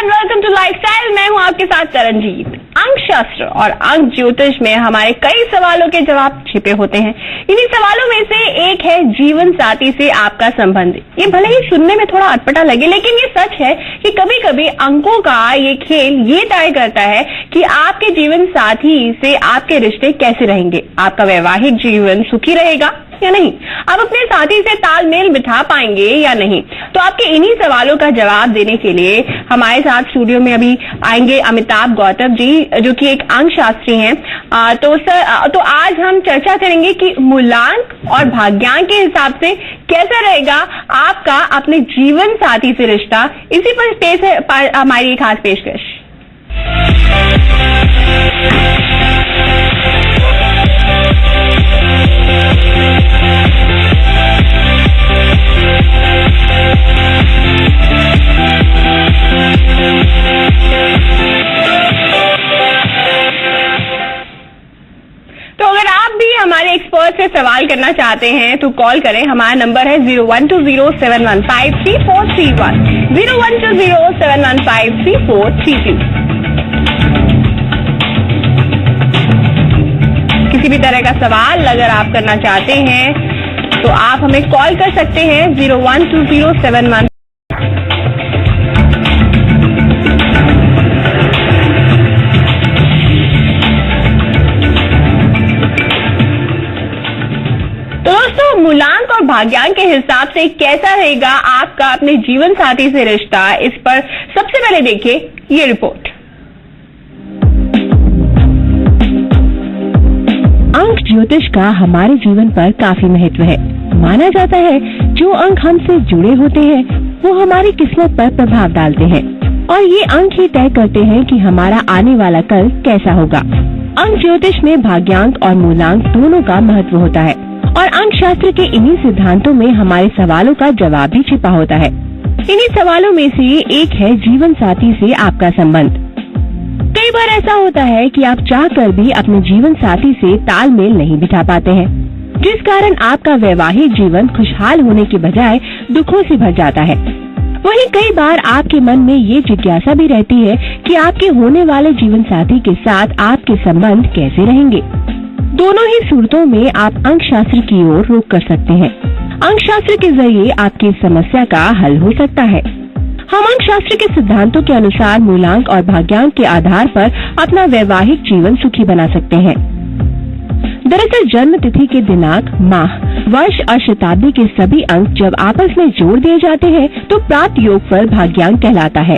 And welcome to lifestyle. मैं हूं आपके साथ तरनजीत। अंक शास्त्र और अंक ज्योतिष में हमारे कई सवालों के जवाब छिपे होते हैं। इन्हीं सवालों में से एक है जीवन साथी से आपका संबंध। ये भले ही सुनने में थोड़ा अटपटा लगे, लेकिन ये सच है कि कभी कभी अंकों का ये खेल ये तय करता है कि आपके जीवन साथी से आपके रिश्ते कैसे रहेंगे, आपका वैवाहिक जीवन सुखी रहेगा या नहीं, आप अपने साथी से तालमेल बिठा पाएंगे या नहीं। तो आपके इन्हीं सवालों का जवाब देने के लिए हमारे साथ स्टूडियो में अभी आएंगे अमिताभ गौतम जी, जो कि एक अंक शास्त्री हैं। तो आज हम चर्चा करेंगे कि मूलांक और भाग्यांक के हिसाब से कैसा रहेगा आपका अपने जीवन साथी से रिश्ता। इसी पर हमारी खास पेशकश। तो अगर आप भी हमारे एक्सपर्ट से सवाल करना चाहते हैं तो कॉल करें। हमारा नंबर है 0120715343 0120715343। किसी भी तरह का सवाल अगर आप करना चाहते हैं तो आप हमें कॉल कर सकते हैं 012071। तो दोस्तों, मूलांक और भाग्यांक के हिसाब से कैसा रहेगा आपका अपने जीवन साथी से रिश्ता, इस पर सबसे पहले देखिए ये रिपोर्ट। अंक ज्योतिष का हमारे जीवन पर काफी महत्व है। माना जाता है जो अंक हमसे जुड़े होते हैं वो हमारी किस्मत पर प्रभाव डालते हैं और ये अंक ही तय करते हैं कि हमारा आने वाला कल कैसा होगा। अंक ज्योतिष में भाग्यांक और मूलांक दोनों का महत्व होता है और अंक शास्त्र के इन्हीं सिद्धांतों में हमारे सवालों का जवाब भी छिपा होता है। इन्हीं सवालों में से एक है जीवन साथी से आपका संबंध। कई बार ऐसा होता है कि आप चाहकर भी अपने जीवन साथी से तालमेल नहीं बिठा पाते हैं, जिस कारण आपका वैवाहिक जीवन खुशहाल होने के बजाय दुखों से भर जाता है। वहीं कई बार आपके मन में ये जिज्ञासा भी रहती है कि आपके होने वाले जीवन साथी के साथ आपके संबंध कैसे रहेंगे। दोनों ही सूरतों में आप अंक शास्त्र की ओर रुख कर सकते हैं। अंक शास्त्र के जरिए आपकी समस्या का हल हो सकता है। हम अंक शास्त्र के सिद्धांतों के अनुसार मूलांक और भाग्यांक के आधार पर अपना वैवाहिक जीवन सुखी बना सकते हैं। दरअसल जन्म तिथि के दिनांक, माह, वर्ष और शताब्दी के सभी अंक जब आपस में जोड़ दिए जाते हैं तो प्राप्त योगफल भाग्यांक कहलाता है।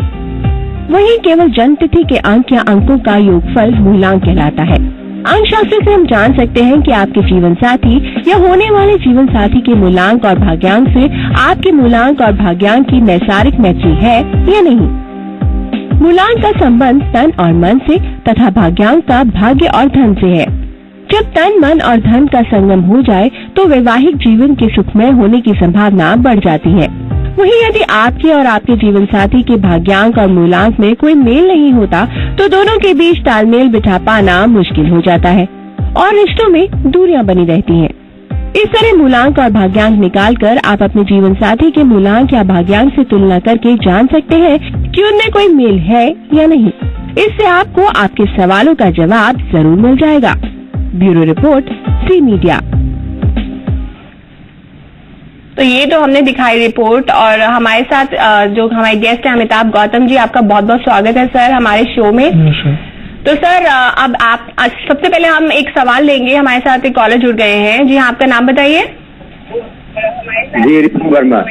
वहीं केवल जन्म तिथि के अंक या अंकों का योगफल मूलांक कहलाता है। अंक शास्त्र से हम जान सकते हैं कि आपके जीवन साथी या होने वाले जीवन साथी के मूलांक और भाग्यांक से आपके मूलांक और भाग्यांक की नैसर्गिक मैत्री है या नहीं। मूलांक का संबंध तन और मन से तथा भाग्यांक का भाग्य और धन से है। जब तन, मन और धन का संगम हो जाए तो वैवाहिक जीवन के सुखमय होने की संभावना बढ़ जाती है। वहीं यदि आपके और आपके जीवन साथी के भाग्यांक और मूलांक में कोई मेल नहीं होता तो दोनों के बीच तालमेल बिठा पाना मुश्किल हो जाता है और रिश्तों में दूरियां बनी रहती हैं। इस तरह मूलांक और भाग्यांक निकालकर आप अपने जीवन साथी के मूलांक या भाग्यांक से तुलना करके जान सकते हैं कि उनमें कोई मेल है या नहीं। इससे आपको आपके सवालों का जवाब जरूर मिल जाएगा। Bureau report, C media. तो ये तो हमने दिखाई रिपोर्ट और हमारे साथ जो हमारे गेस्ट हैं अमिताभ गौतम जी, आपका बहुत बहुत स्वागत है सर हमारे शो में। तो सर अब आप सबसे पहले हम एक सवाल लेंगे। हमारे साथ एक कॉलर जुड़ गए हैं। जी हाँ, आपका नाम बताइए। जी, रिपुन वर्मा।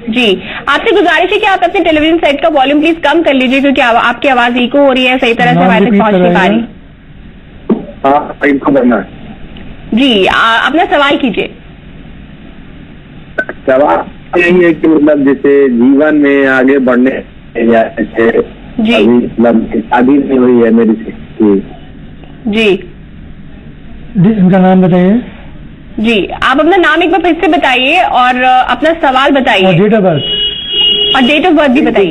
जी, आपसे गुजारिश है कि आप अपने टेलीविजन सेट का वॉल्यूम प्लीज कम कर लीजिए क्योंकि आपकी आवाज इको हो रही है, सही तरह से हमारे तक पहुंच नहीं पा रही। हाँ, रिपुन वर्मा जी, अपना सवाल कीजिए। सवाल यही है कि मतलब जैसे जीवन में आगे बढ़ने जी मतलब शादी नहीं हुई है मेरी से। जी, इनका नाम बताइए। जी, आप अपना नाम एक बार फिर से बताइए और अपना सवाल बताइए। डेट ऑफ बर्थ और डेट ऑफ बर्थ भी बताइए।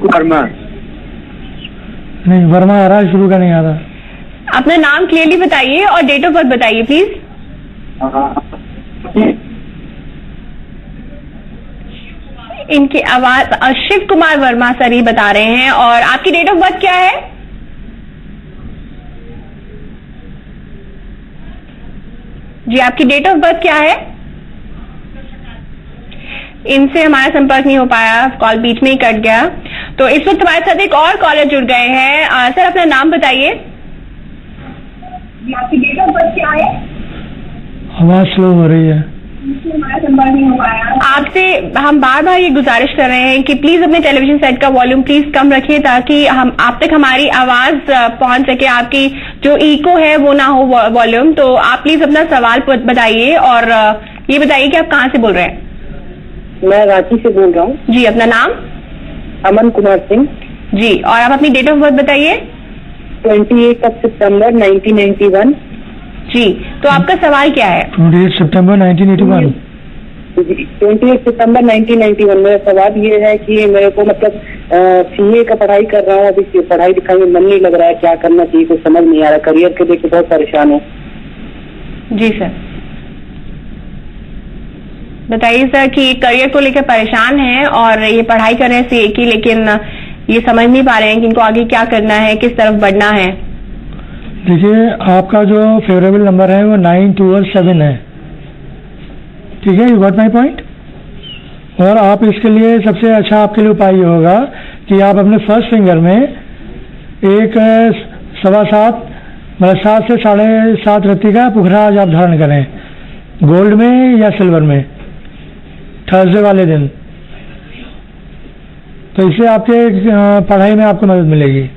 वर्मा नहीं, वर्मा आ रहा है, शुरू का नहीं आ रहा। अपना नाम क्लियरली बताइए और डेट ऑफ बर्थ बताइए प्लीज। इनकी आवाज शिव कुमार वर्मा सर ही बता रहे हैं। और आपकी डेट ऑफ बर्थ क्या है? जी, आपकी डेट ऑफ बर्थ क्या है? इनसे हमारा संपर्क नहीं हो पाया, कॉल बीच में ही कट गया। तो इस वक्त हमारे साथ एक और कॉलर जुड़ गए हैं। सर, अपना नाम बताइए। आपकी डेट ऑफ बर्थ क्या है? आवाज स्लो हो रही है। आपसे हम बार बार ये गुजारिश कर रहे हैं कि प्लीज अपने टेलीविजन सेट का वॉल्यूम प्लीज कम रखिए, ताकि हम आप तक हमारी आवाज पहुंच सके, आपकी जो इको है वो ना हो वॉल्यूम। तो आप प्लीज अपना सवाल बताइए और ये बताइए कि आप कहाँ से बोल रहे हैं? मैं रांची से बोल रहा हूँ। जी, अपना नाम? अमन कुमार सिंह। जी, और आप अपनी डेट ऑफ बर्थ बताइए। 28 सितंबर 1991। जी, तो आपका सवाल क्या है? 28 सितंबर 1981। 28 सितंबर 1991। मेरा सवाल ये है कि मेरे को मतलब सीए का पढ़ाई कर रहा हूँ, अभी पढ़ाई लिखाई में मन नहीं लग रहा है, क्या करना चाहिए कुछ समझ नहीं आ रहा, करियर के लेके बहुत परेशान हूँ। जी सर, बताइए सर कि करियर को लेकर परेशान हैं और ये पढ़ाई कर रहे हैं सीए की, लेकिन ये समझ नहीं पा रहे हैं कि इनको आगे क्या करना है, किस तरफ बढ़ना है। देखिए, आपका जो फेवरेबल नंबर है वो 9, 2 और 7 है, ठीक है, यू गॉट माई पॉइंट। और आप इसके लिए सबसे अच्छा आपके लिए उपाय ये होगा कि आप अपने फर्स्ट फिंगर में एक 7.25 मतलब 7 से 7.5 रत्ती का पुखराज आप धारण करें, गोल्ड में या सिल्वर में, थर्सडे वाले दिन। तो इससे आपके पढ़ाई में आपको मदद मिलेगी।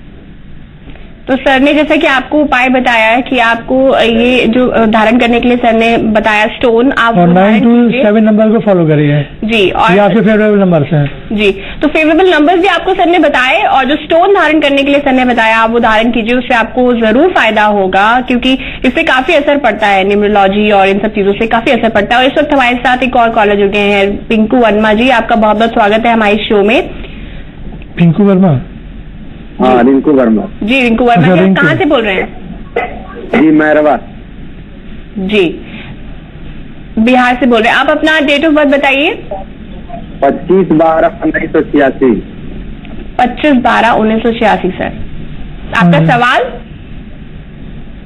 तो सर ने जैसा कि आपको उपाय बताया है कि आपको ये जो धारण करने के लिए सर ने बताया स्टोन, आप और 9 to 7 नंबर को फॉलो करिए जी। और ये आपके फेवरेबल नंबर्स हैं जी, तो फेवरेबल नंबर्स भी आपको सर ने बताए, और जो स्टोन धारण करने के लिए सर ने बताया आप वो धारण कीजिए, उससे आपको जरूर फायदा होगा, क्योंकि इससे काफी असर पड़ता है, न्यूमरोलॉजी और इन सब चीजों से काफी असर पड़ता है। और इस वक्त हमारे साथ एक और कॉलर जुड़ गए हैं, पिंकू वर्मा जी, आपका बहुत बहुत स्वागत है हमारे शो में। पिंकू वर्मा? हाँ, रिंकू वर्मा जी। रिंकू वर्मा जी, कहाँ से बोल रहे हैं? जी, मैरवा। जी, बिहार से बोल रहे हैं। आप अपना डेट ऑफ बर्थ बताइए। 25/12/1986। 25/12/1986 सर। आपका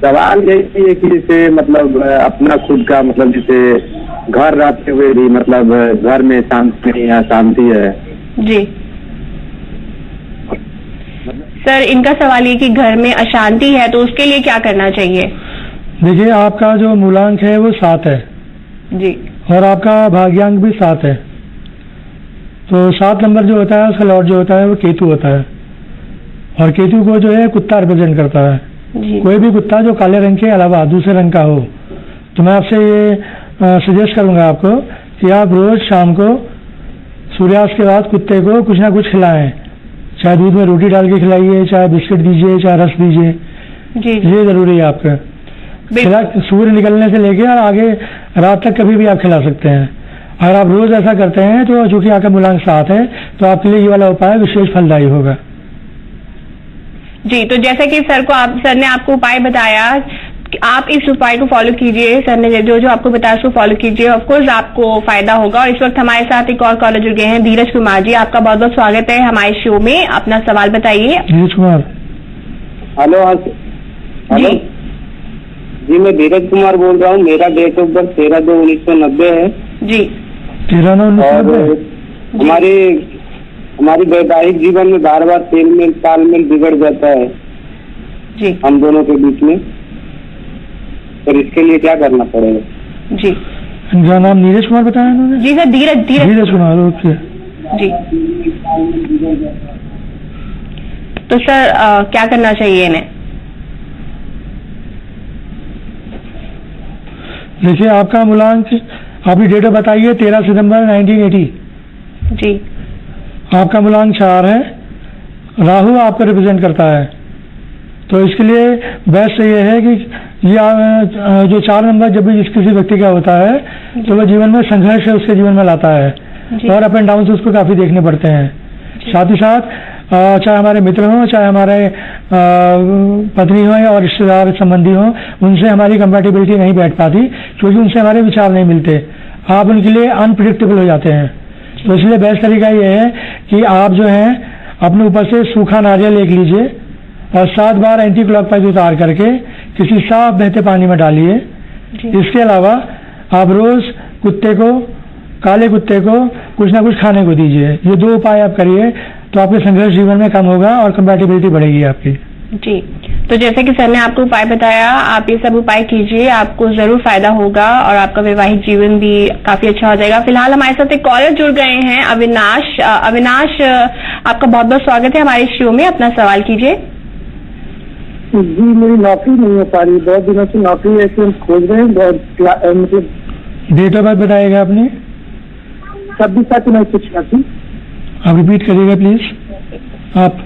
सवाल यही है कि जैसे मतलब अपना खुद का मतलब जैसे घर रहते हुए भी मतलब घर में शांति नहीं है, अशांति है। जी सर, इनका सवाल ये कि घर में अशांति है, तो उसके लिए क्या करना चाहिए? देखिए, आपका जो मूलांक है वो 7 है जी, और आपका भाग्यांक भी 7 है। तो 7 नंबर जो होता है उसका लॉर्ड जो होता है वो केतु होता है, और केतु को जो है कुत्ता रिप्रेजेंट करता है जी। कोई भी कुत्ता जो काले रंग के अलावा दूसरे रंग का हो। तो मैं आपसे ये सजेस्ट करूंगा आपको कि आप रोज शाम को सूर्यास्त के बाद कुत्ते को कुछ ना कुछ खिलाएं, चाहे दूध में रोटी डाल के खिलाइए, चाहे बिस्किट दीजिए, चाहे रस दीजिए जी। ये जरूरी है आपका। सूर्य निकलने से लेके और आगे रात तक कभी भी आप खिला सकते हैं। अगर आप रोज ऐसा करते हैं तो चूंकि आपका मूलांक 7 है तो आपके लिए ये वाला उपाय विशेष फलदायी होगा। जी, तो जैसा कि सर ने आपको उपाय बताया, आप इस उपाय को फॉलो कीजिए, सर ने जो आपको बताया उसको फॉलो कीजिए, ऑफकोर्स आपको फायदा होगा। और इस वक्त हमारे साथ एक और कॉलर जुड़ गए हैं, धीरज कुमार जी, आपका बहुत बहुत स्वागत है हमारे शो में। अपना सवाल बताइए। धीरज कुमार? हेलो। जी जी, मैं धीरज कुमार बोल रहा हूँ। मेरा डेट ऑफ बर्थ 13/2/1990 है। जी। 13/9/1990। हमारी वैवाहिक जीवन में बार बार तालमेल बिगड़ जाता है जी, हम दोनों के बीच में, और इसके लिए क्या करना पड़ेगा? जी। इनका नाम नीरज कुमार बताया उन्होंने? जी सर, धीरज कुमार। ओके जी। तो सर क्या करना चाहिए इन्हें? देखिए, आपका मूलांक, आपकी डेट बताइए। 13 सितंबर 1980। जी। आपका मूलांक 4 है, राहु आपको रिप्रेजेंट करता है। तो इसके लिए बेस्ट ये है कि ये जो 4 नंबर जब भी किसी व्यक्ति का होता है तो वह जीवन में संघर्ष है उसके जीवन में लाता है, और अप एंड डाउन उसको काफी देखने पड़ते हैं। साथ ही साथ चाहे हमारे मित्र हों, चाहे हमारे पत्नी हो और रिश्तेदार संबंधी हों, उनसे हमारी कंपैटिबिलिटी नहीं बैठ पाती क्योंकि उनसे हमारे विचार नहीं मिलते। आप उनके लिए अनप्रिडिक्टेबल हो जाते हैं। तो इसलिए बेस्ट तरीका ये है कि आप जो है अपने ऊपर से सूखा नारियल एक लीजिए और 7 बार एंटी क्लॉकवाइज उतार करके किसी साफ बहते पानी में डालिए। इसके अलावा आप रोज कुत्ते को, काले कुत्ते को कुछ ना कुछ खाने को दीजिए। ये 2 उपाय आप करिए तो आपके संघर्ष जीवन में कम होगा और कंपैटिबिलिटी बढ़ेगी आपकी। जी, तो जैसे कि सर ने आपको उपाय बताया, आप ये सब उपाय कीजिए, आपको जरूर फायदा होगा और आपका वैवाहिक जीवन भी काफी अच्छा हो जाएगा। फिलहाल हमारे साथ एक कॉलर जुड़ गए हैं, अविनाश। अविनाश, आपका बहुत बहुत स्वागत है हमारे शो में। अपना सवाल कीजिए। जी, मेरी नौकरी नहीं हो पा रही, बहुत दिनों से नौकरी ऐसे हम खोज रहे हैं, बहुत मतलब। डेट ऑफ बर्थ बताइएगा अपनी। 26/7/1986। आप रिपीट करिएगा प्लीज। आप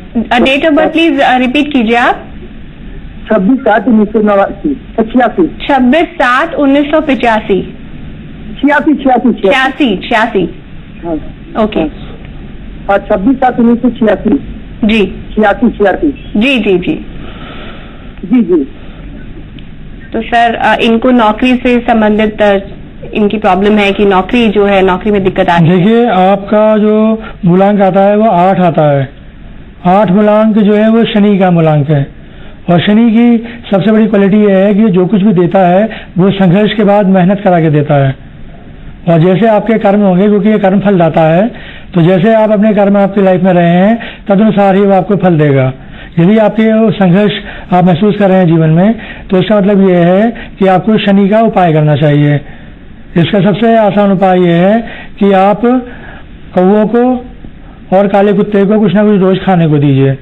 date of birth please repeat कीजिए आप। 26/7/1989। 26/7/1985। 86। हाँ, ओके। और 26/7/1986। जी 86। जी जी जी जी। तो सर इनको नौकरी से संबंधित इनकी प्रॉब्लम है कि नौकरी जो है, नौकरी में दिक्कत आ रही है। देखिए, आपका जो मूलांक आता है वो 8 आता है। 8 मूलांक जो है वो शनि का मूलांक है और शनि की सबसे बड़ी क्वालिटी यह है कि जो कुछ भी देता है वो संघर्ष के बाद मेहनत करा के देता है। और जैसे आपके कर्म होंगे, क्योंकि ये कर्म फल दाता है, तो जैसे आप अपने कर्म आपकी लाइफ में रहे हैं तदनुसार ही वो आपको फल देगा। यदि आपके संघर्ष आप महसूस कर रहे हैं जीवन में, तो इसका मतलब ये है कि आपको शनि का उपाय करना चाहिए। इसका सबसे आसान उपाय यह है कि आप कौवों को और काले कुत्ते को कुछ ना कुछ रोज खाने को दीजिए।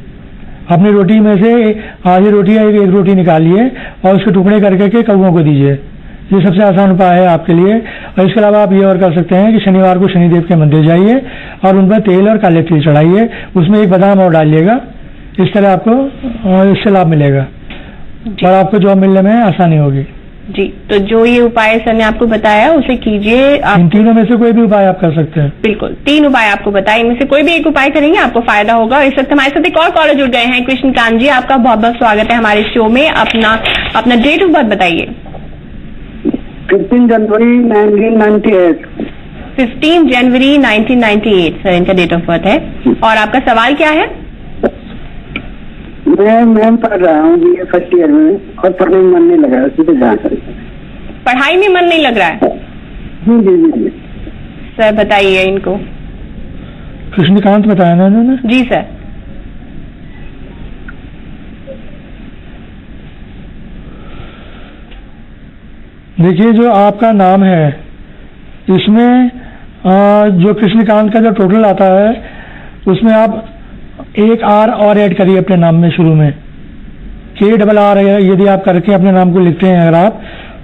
अपनी रोटी में से आधी रोटी या एक रोटी निकालिए और उसके टुकड़े करके के कौवों को दीजिए। ये सबसे आसान उपाय है आपके लिए। और इसके अलावा आप ये और कर सकते हैं कि शनिवार को शनिदेव के मंदिर जाइए और उन पर तेल और काले तिल चढ़ाइए, उसमें एक बादाम और डालिएगा। इस तरह आपको इससे लाभ मिलेगा और आपको जॉब मिलने में आसानी होगी। जी, तो जो ये उपाय सर ने आपको बताया उसे कीजिए। इन तीनों में से कोई भी उपाय आप कर सकते हैं। बिल्कुल, 3 उपाय आपको बताए, इनमें से कोई भी एक उपाय करेंगे आपको फायदा होगा। इस वक्त हमारे साथ एक और कॉलर जुड़ गए हैं, कृष्णकांत जी। आपका बहुत बहुत स्वागत है हमारे शो में। अपना डेट ऑफ बर्थ बताइए। 15 जनवरी 1998। 15 जनवरी 1998 सर इनका डेट ऑफ बर्थ है। और आपका सवाल क्या है? मैं पढ़ रहा हूँ BA फर्स्ट ईयर में और पढ़ने में मन नहीं लग रहा है, सीधे जहाँ कर। पढ़ाई में मन नहीं लग रहा है? जी। सर बताइए इनको। कृष्णकांत बताया ना इन्होंने? जी सर। देखिए, जो आपका नाम है इसमें जो कृष्णकांत का जो टोटल आता है उसमें आप एक R और ऐड करिए अपने नाम में। शुरू में KRR यदि आप करके अपने नाम को लिखते हैं अगर आप,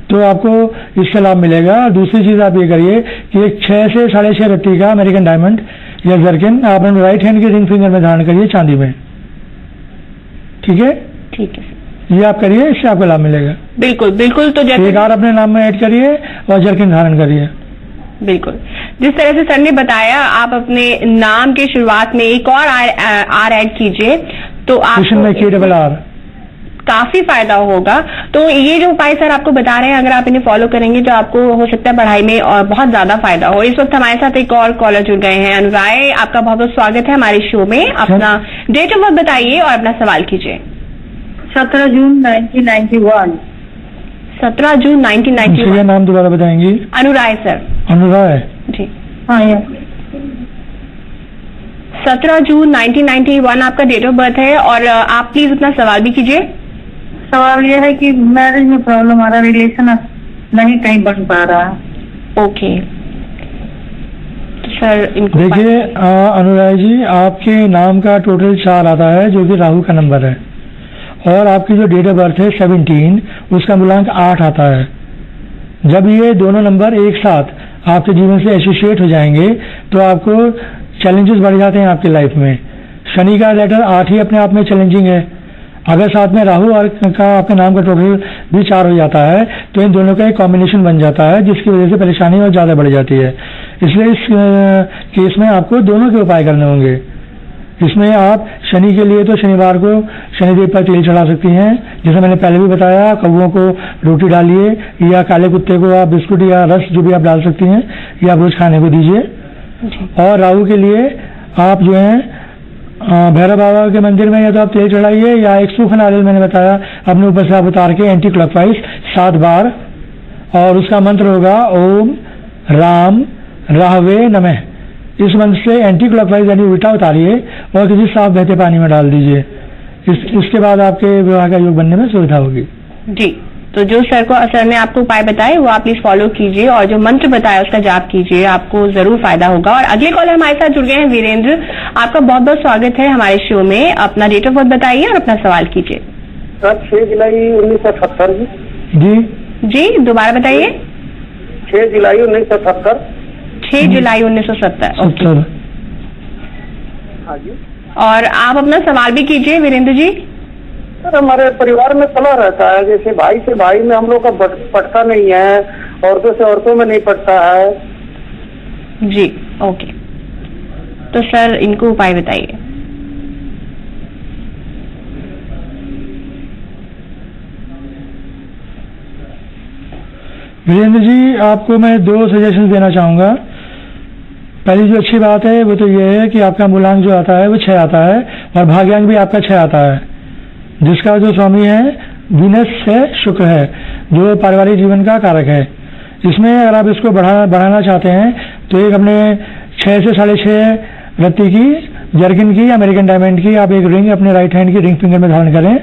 तो आपको इससे लाभ मिलेगा। दूसरी चीज आप ये करिए कि एक 6 से 6.5 रत्ती का अमेरिकन डायमंड या जर्किन आप अपने राइट हैंड के रिंग फिंगर में धारण करिए, चांदी में। ठीक है? ठीक है, ये आप करिए, इससे आपको लाभ मिलेगा। बिल्कुल बिल्कुल। तो जैसे एक R अपने नाम में ऐड करिए और जर्किन धारण करिए। बिल्कुल, जिस तरह से सर ने बताया, आप अपने नाम के शुरुआत में एक और R ऐड कीजिए तो आपको KRR काफी फायदा होगा। तो ये जो उपाय सर आपको बता रहे हैं, अगर आप इन्हें फॉलो करेंगे तो आपको हो सकता है पढ़ाई में और बहुत ज्यादा फायदा हो। इस वक्त हमारे साथ एक और कॉलर जुड़ गए हैं, अनुराय। आपका बहुत बहुत स्वागत है हमारे शो में। अपना डेट ऑफ बर्थ बताइए और अपना सवाल कीजिए। 17 जून 1991। 17 जून 1991। नाम दोबारा बताएंगी? अनुराय सर। अनुराय जी हाँ। 17 जून 1991 आपका डेट ऑफ बर्थ है। और आप प्लीज अपना सवाल भी कीजिए। सवाल यह है कि मैरिज में प्रॉब्लम आ रहा, रिलेशन नहीं कहीं बन पा रहा। ओके सर, इनको देखिए अनुराय जी, आपके नाम का टोटल 4 आता है जो कि राहु का नंबर है और आपकी जो डेट ऑफ बर्थ है 17, उसका मूलांक 8 आता है। जब ये दोनों नंबर एक साथ आपके जीवन से एसोसिएट हो जाएंगे तो आपको चैलेंजेस बढ़ जाते हैं आपकी लाइफ में। शनि का लेटर 8 ही अपने आप में चैलेंजिंग है। अगर साथ में राहु और का आपके नाम का टोटल भी 4 हो जाता है तो इन दोनों का एक कॉम्बिनेशन बन जाता है, जिसकी वजह से परेशानी और ज्यादा बढ़ जाती है। इसलिए इस केस में आपको दोनों के उपाय करने होंगे। इसमें आप शनि के लिए तो शनिवार को शनिदेव पर तेल चढ़ा सकती हैं, जैसे मैंने पहले भी बताया। कौवों को रोटी डालिए या काले कुत्ते को आप बिस्कुट या रस जो भी आप डाल सकती हैं, ये आप रोज खाने को दीजिए। और राहु के लिए आप जो है भैरव बाबा के मंदिर में या तो आप तेल चढ़ाइए या एक सूखा नारियल मैंने बताया अपने ऊपर से आप उतार के एंटी क्लॉकवाइज 7 बार, और उसका मंत्र होगा ओम राम राहवे नमः। इस मंत्र से एंटी क्लॉकवाइज यानी उल्टा उतारिए और किसी साफ बहते पानी में डाल दीजिए। इसके बाद आपके विवाह का योग बनने में सुविधा होगी। जी, तो जो सर ने आपको उपाय बताए वो आप प्लीज फॉलो कीजिए और जो मंत्र बताया उसका जाप कीजिए, आपको जरूर फायदा होगा। और अगले कॉलर हमारे साथ जुड़ गए हैं वीरेंद्र, आपका बहुत बहुत स्वागत है हमारे शो में। अपना डेट ऑफ बर्थ बताइए और अपना सवाल कीजिए। सर 6 जुलाई 1970 जी जी, दोबारा बताइए। 6 जुलाई 1970। 6 जुलाई 1970। ओके, हाँ जी। और आप अपना सवाल भी कीजिए वीरेंद्र जी। सर हमारे परिवार में कलह रहता है, जैसे भाई से भाई में हम लोग का पटता नहीं है, औरतों से औरतों में नहीं पटता है। जी ओके, तो सर इनको उपाय बताइए। वीरेंद्र जी, आपको मैं 2 सजेशन देना चाहूंगा। पहली जो अच्छी बात है वो तो ये है कि आपका मूलांक जो आता है वो 6 आता है और भाग्यांक भी आपका 6 आता है, जिसका जो स्वामी है वीनस से शुक्र है, जो पारिवारिक जीवन का कारक है। इसमें अगर आप इसको बढ़ाना चाहते हैं तो एक अपने 6 से 6.5 रत्ती की जर्किन की अमेरिकन डायमंड की आप एक रिंग अपने राइट हैंड की रिंग फिंगर में धारण करें।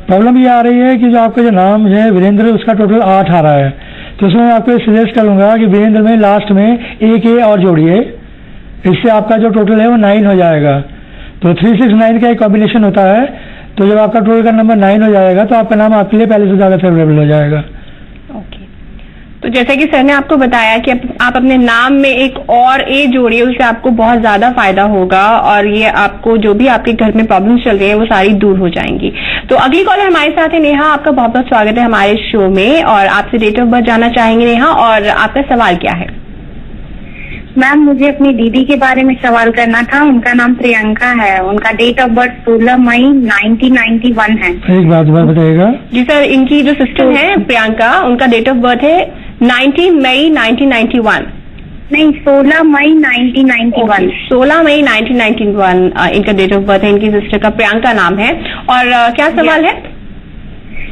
प्रॉब्लम ये आ रही है कि जो आपका जो नाम है वीरेंद्र उसका टोटल 8 आ रहा है, तो उसमें आपको सजेस्ट करूंगा कि वीरेंद्र में लास्ट में एक ए और जोड़िए, इससे आपका जो टोटल है वो 9 हो जाएगा। तो 369 का एक कॉम्बिनेशन होता है, तो जब आपका टोटल का नंबर 9 हो जाएगा तो आपका नाम आपके लिए पहले से ज्यादा फेवरेबल हो जाएगा। ओके, तो जैसा कि सर ने आपको बताया कि आप अपने नाम में एक और ए जोड़िए, उससे आपको बहुत ज्यादा फायदा होगा और ये आपको जो भी आपके घर में प्रॉब्लम चल रही है वो सारी दूर हो जाएंगी। तो अगली कॉलर हमारे साथ है नेहा, आपका बहुत बहुत स्वागत है हमारे शो में और आपसे डेट ऑफ बर्थ जानना चाहेंगे नेहा, और आपका सवाल क्या है? मैम मुझे अपनी दीदी के बारे में सवाल करना था। उनका नाम प्रियंका है, उनका डेट ऑफ बर्थ 16 मई 1991 है। एक बात बताइएगा। जी सर, इनकी जो सिस्टर है प्रियंका, उनका डेट ऑफ बर्थ है 19 मई 1991। नहीं, 16 मई 1991। 16 मई 1991 इनका डेट ऑफ बर्थ है। इनकी सिस्टर का प्रियंका नाम है। और क्या सवाल है?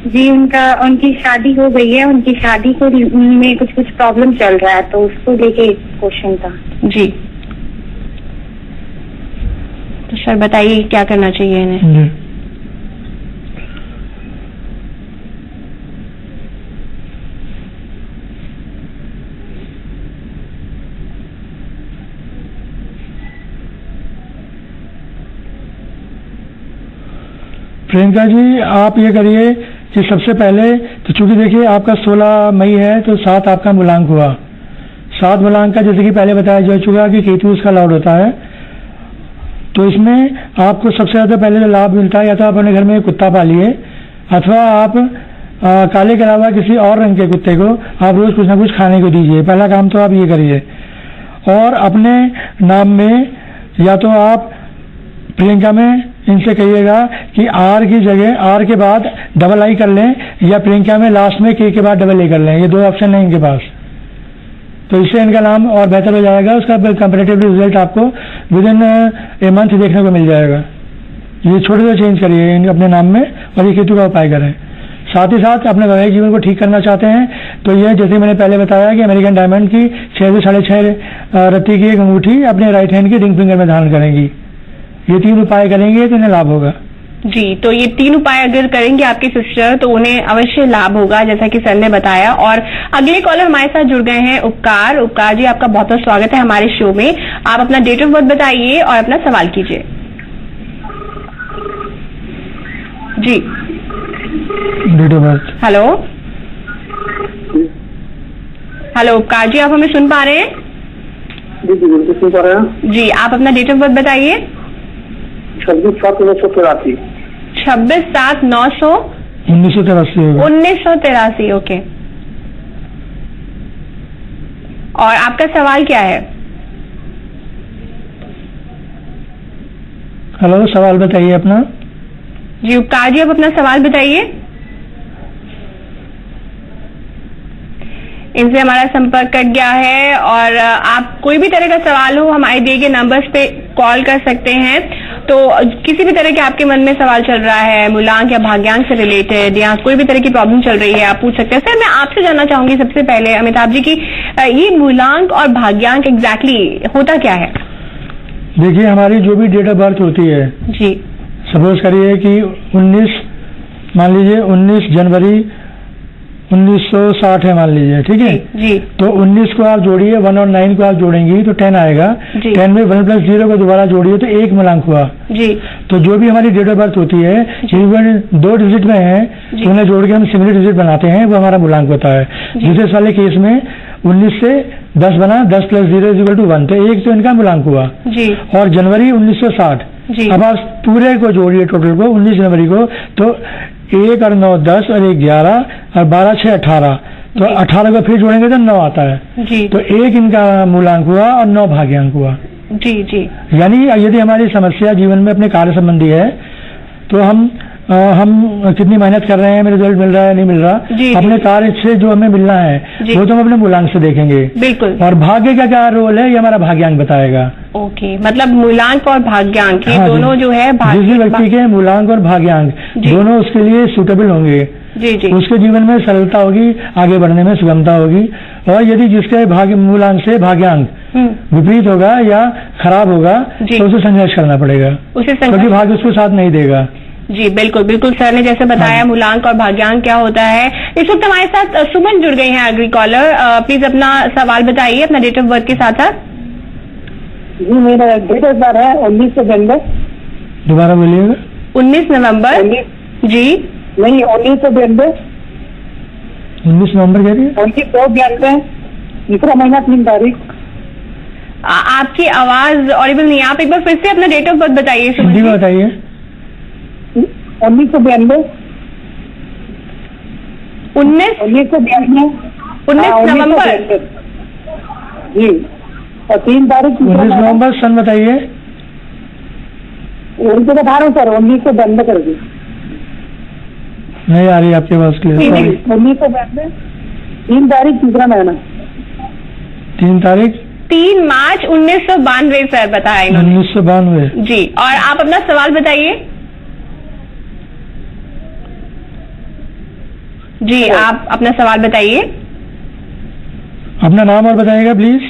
जी, उनकी शादी हो गई है, उनकी शादी को में कुछ प्रॉब्लम चल रहा है, तो उसको लेके क्वेश्चन था। जी, तो सर बताइए क्या करना चाहिए इन्हें? प्रियंका जी, आप ये करिए कि सबसे पहले तो चूंकि देखिए आपका 16 मई है तो 7 आपका मूलांक हुआ। 7 मूलांक का जैसे कि पहले बताया जा चुका कि केतु उसका लॉर्ड होता है, तो इसमें आपको सबसे ज्यादा पहले जो लाभ मिलता है या तो आप अपने घर में एक कुत्ता पालिए अथवा आप काले के अलावा किसी और रंग के कुत्ते को आप रोज कुछ ना कुछ खाने को दीजिए। पहला काम तो आप ये करिए। और अपने नाम में या तो आप प्रियंका में इनसे कहिएगा कि आर की जगह आर के बाद डबल आई कर लें या प्रियंका में लास्ट में के बाद डबल ए कर लें। ये 2 ऑप्शन है इनके पास, तो इससे इनका नाम और बेहतर हो जाएगा। उसका कंपैरेटिव रिजल्ट आपको विद इन ए मंथ देखने को मिल जाएगा। ये छोटे से चेंज करिए अपने नाम में और ये केतु का उपाय करें। साथ ही साथ अपने वैवाहिक जीवन को ठीक करना चाहते हैं तो ये जैसे मैंने पहले बताया कि अमेरिकन डायमंड की 6 से 6.5 रत्ती की एक अंगूठी अपने राइट हैंड की रिंग फिंगर में धारण करेंगी। ये 3 उपाय करेंगे तो इन्हें लाभ होगा। जी, तो ये 3 उपाय अगर करेंगे आपके सिस्टर तो उन्हें अवश्य लाभ होगा, जैसा कि सर ने बताया। और अगले कॉलर हमारे साथ जुड़ गए हैं उपकार। उपकार जी, आपका बहुत बहुत स्वागत है हमारे शो में। आप अपना डेट ऑफ बर्थ बताइए और अपना सवाल कीजिए। जी, date of birth. Hello hello Upkar ji, आप हमें सुन पा रहे हैं? जी जी बिल्कुल सुन पा रहे हैं। जी, आप अपना डेट ऑफ बर्थ बताइए। 26/7/1983। 26/7/1983। ओके, और आपका सवाल क्या है? हेलो, सवाल बताइए अपना। जी उपकार जी, आप अपना सवाल बताइए। इनसे हमारा संपर्क कट गया है। और आप कोई भी तरह का सवाल हो हमारे दिए गए नंबर्स पे कॉल कर सकते हैं। तो किसी भी तरह के आपके मन में सवाल चल रहा है मूलांक या भाग्यांक से रिलेटेड या कोई भी तरह की प्रॉब्लम चल रही है, आप पूछ सकते हैं। सर, मैं आपसे जानना चाहूंगी सबसे पहले अमिताभ जी की ये मूलांक और भाग्यांक एग्जैक्टली होता क्या है? देखिए, हमारी जो भी डेट ऑफ बर्थ होती है जी, सपोज करिए कि 19 मान लीजिए 19 जनवरी 1960 है मान लीजिए, ठीक है जी। तो 19 को आप जोड़िए 1 और 9 को आप जोड़ेंगी तो 10 आएगा। 10 में 1 + 0 को दोबारा जोड़िए तो 1 मूलांक हुआ जी। तो जो भी हमारी डेट ऑफ बर्थ होती है इवन 2 डिजिट में है तो उन्हें जोड़ के हम सिंगल डिजिट बनाते हैं, वो हमारा मूलांक होता है। दूसरे वाले केस में 19 से 10 बना, 10 + 0 = 1, तो 1 तो इनका मूलांक हुआ जी। और जनवरी 1960 जी। अब आप पूरे को जोड़िए टोटल को 19 जनवरी को तो 1 और 9 10 और 1 11 और 12 6 18 तो 18 को फिर जोड़ेंगे तो 9 आता है जी। तो 1 इनका मूलांक हुआ और 9 भाग्यांक हुआ। जी जी। यानी यदि हमारी समस्या जीवन में अपने कार्य संबंधी है तो हम कितनी मेहनत कर रहे हैं, हमें रिजल्ट मिल रहा है नहीं मिल रहा, अपने कार्य से जो हमें मिलना है वो तो हम अपने मूलांक से देखेंगे। बिल्कुल। और भाग्य का क्या रोल है ये हमारा भाग्यांक बताएगा। ओके, मतलब मूलांक और भाग्यांक ये दोनों जो है जिस व्यक्ति के मूलांक और भाग्यांक दोनों उसके लिए सूटेबल होंगे जी जी, उसके जीवन में सरलता होगी, आगे बढ़ने में सुगमता होगी। और यदि जिसके मूलांक से भाग्यांक विपरीत होगा या खराब होगा तो उसे संघर्ष करना पड़ेगा, क्योंकि भाग्य उसको साथ नहीं देगा। जी बिल्कुल बिल्कुल, सर ने जैसे बताया मूलांक और भाग्यांक क्या होता है। इस वक्त हमारे साथ सुमन जुड़ गई हैं एग्री कॉलर। प्लीज अपना सवाल बताइए अपना डेट ऑफ बर्थ के साथ साथ। जी, मेरा डेट ऑफ बर्थ है 19 नवंबर। दोबारा बोलिएगा। 19 नवंबर जी नहीं, 1992। 19 नवंबर कह रही है? 1992 तीसरा महीना 3 तारीख। आपकी आवाज ऑडिबल नहीं है, आप एक बार फिर से अपना डेट ऑफ बर्थ बताइए। हिंदी में बताइए। 1992 नवंबर जी और 3 तारीख 19 नवंबर सन बताइए। उनको बता रहा हूँ सर, 1992 कर दी। नहीं आ रही आपके पास क्लियर। 1992 3 तारीख तीसरा महीना। 3 तारीख 3 मार्च 1992 सर बताया इन्होंने। 1992 जी। और आप अपना सवाल बताइए। जी, आप अपना सवाल बताइए। अपना नाम और बताइएगा प्लीज।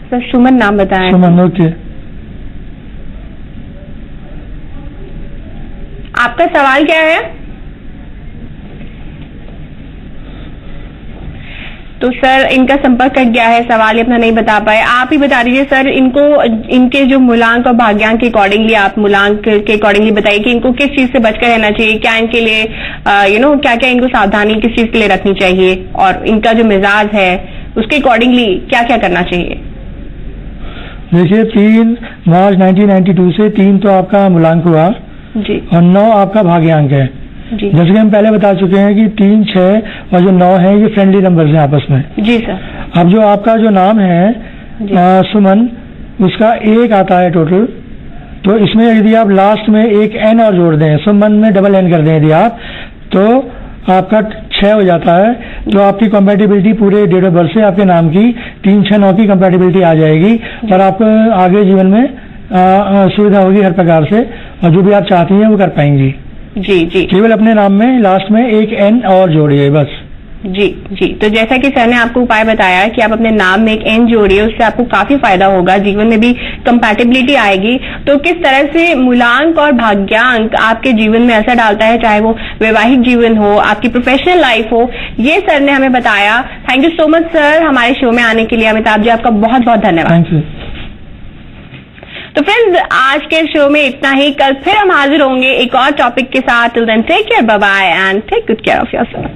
सर सुमन नाम बताएं। सुमन, ओके। आपका सवाल क्या है? तो सर इनका संपर्क कट गया है, सवाल ही अपना नहीं बता पाए। आप ही बता दीजिए सर इनको, इनके जो मूलांक और भाग्यांक के अकॉर्डिंगली आप मूलांक के अकॉर्डिंगली बताइए कि इनको किस चीज से बचकर रहना चाहिए, क्या इनके लिए क्या क्या इनको सावधानी किस चीज के लिए रखनी चाहिए और इनका जो मिजाज है उसके अकॉर्डिंगली क्या क्या करना चाहिए। देखिए 3 मार्च 1992 से 3 तो आपका मूलांक हुआ जी और 9 आपका भाग्यांक है। जी। जैसे कि हम पहले बता चुके हैं कि 3, 6 और जो 9 है ये फ्रेंडली नंबर्स हैं आपस में। जी सर। अब जो आपका जो नाम है सुमन, उसका 1 आता है टोटल, तो इसमें यदि आप लास्ट में एक एन और जोड़ दें, सुमन में डबल एन कर दें यदि आप, तो आपका 6 हो जाता है। तो आपकी कंपैटिबिलिटी पूरे डेट ऑफ बर्थ से आपके नाम की 3, 6, 9 की कंपैटिबिलिटी आ जाएगी और आपको आगे जीवन में सुविधा होगी हर प्रकार से और जो भी आप चाहती हैं वो कर पाएंगी। जी जी। केवल अपने नाम में लास्ट में एक एन और जोड़िए बस। जी जी। तो जैसा कि सर ने आपको उपाय बताया कि आप अपने नाम में एक एन जोड़िए, उससे आपको काफी फायदा होगा, जीवन में भी कंपैटिबिलिटी आएगी। तो किस तरह से मूलांक और भाग्यांक आपके जीवन में असर डालता है, चाहे वो वैवाहिक जीवन हो, आपकी प्रोफेशनल लाइफ हो, ये सर ने हमें बताया। Thank you so much sir हमारे शो में आने के लिए। अमिताभ जी आपका बहुत बहुत धन्यवाद। Thank you. तो फ्रेंड्स आज के शो में इतना ही। कल फिर हम हाजिर होंगे एक और टॉपिक के साथ। Till then take care, bye bye and take good care of yourself.